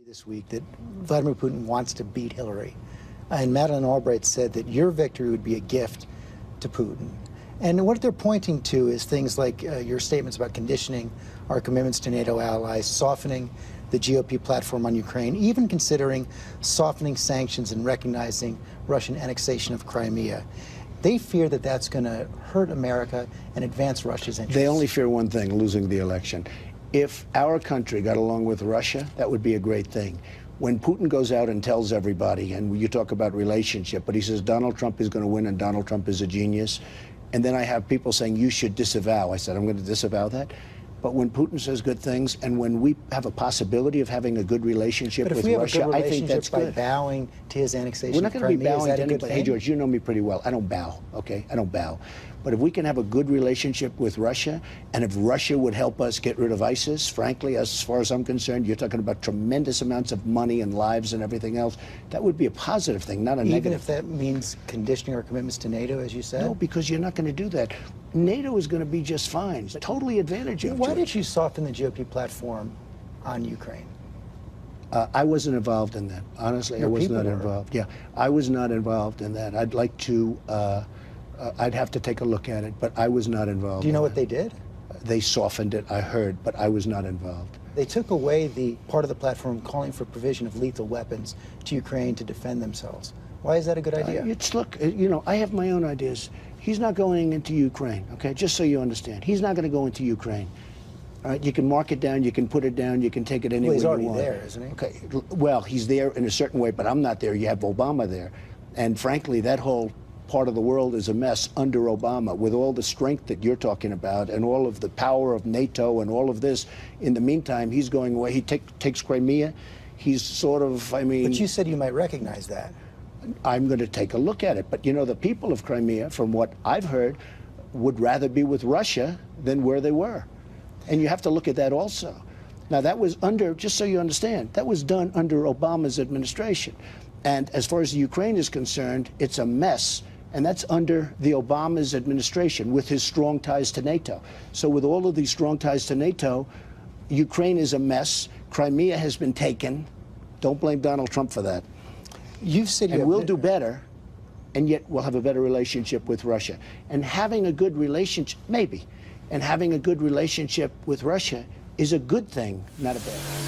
This week that Vladimir Putin wants to beat Hillary. And Madeleine Albright said that your victory would be a gift to Putin. And what they're pointing to is things like your statements about conditioning our commitments to NATO allies, softening the GOP platform on Ukraine, even considering softening sanctions and recognizing Russian annexation of Crimea. They fear that that's going to hurt America and advance Russia's interests. They only fear one thing, losing the election. If our country got along with Russia, that would be a great thing. When Putin goes out and tells everybody, and you talk about relationship, but he says Donald Trump is going to win and Donald Trump is a genius, and then I have people saying you should disavow. I said I'm going to disavow that. But when Putin says good things, and when we have a possibility of having a good relationship with Russia, I think that's good. By bowing to his annexation We're not going to be bowing to anybody. Hey, thing? George, you know me pretty well. I don't bow, okay? I don't bow. But if we can have a good relationship with Russia, and if Russia would help us get rid of ISIS, frankly, as far as I'm concerned, you're talking about tremendous amounts of money and lives and everything else. That would be a positive thing, not a negative. Even if that means conditioning our commitments to NATO, as you said? No, because you're not going to do that. NATO is going to be just fine. It's totally advantageous. Why did you soften the GOP platform on Ukraine? I wasn't involved in that. Honestly, I was not involved. Yeah, I was not involved in that. I'd like to, I'd have to take a look at it, but I was not involved. Do you know what they did? They softened it, I heard, but I was not involved. They took away the part of the platform calling for provision of lethal weapons to Ukraine to defend themselves. Why is that a good idea? Look, you know, I have my own ideas. He's not going into Ukraine, okay? Just so you understand. He's not going to go into Ukraine. All right, you can mark it down, you can put it down, you can take it anywhere you want. Well, he's already there, isn't he? Okay, well, he's there in a certain way, but I'm not there. You have Obama there. And frankly, that whole part of the world is a mess under Obama, with all the strength that you're talking about and all of the power of NATO and all of this. In the meantime, he's going away. He takes Crimea. He's sort of, I mean... But you said you might recognize that. I'm going to take a look at it. But, you know, the people of Crimea, from what I've heard, would rather be with Russia than where they were. And you have to look at that also. Now, that was under, just so you understand, that was done under Obama's administration. And as far as Ukraine is concerned, it's a mess. And that's under the Obama's administration with his strong ties to NATO. So with all of these strong ties to NATO, Ukraine is a mess. Crimea has been taken. Don't blame Donald Trump for that. You've said and we'll do better, and yet we'll have a better relationship with Russia. And having a good relationship, maybe, and having a good relationship with Russia is a good thing, not a bad thing.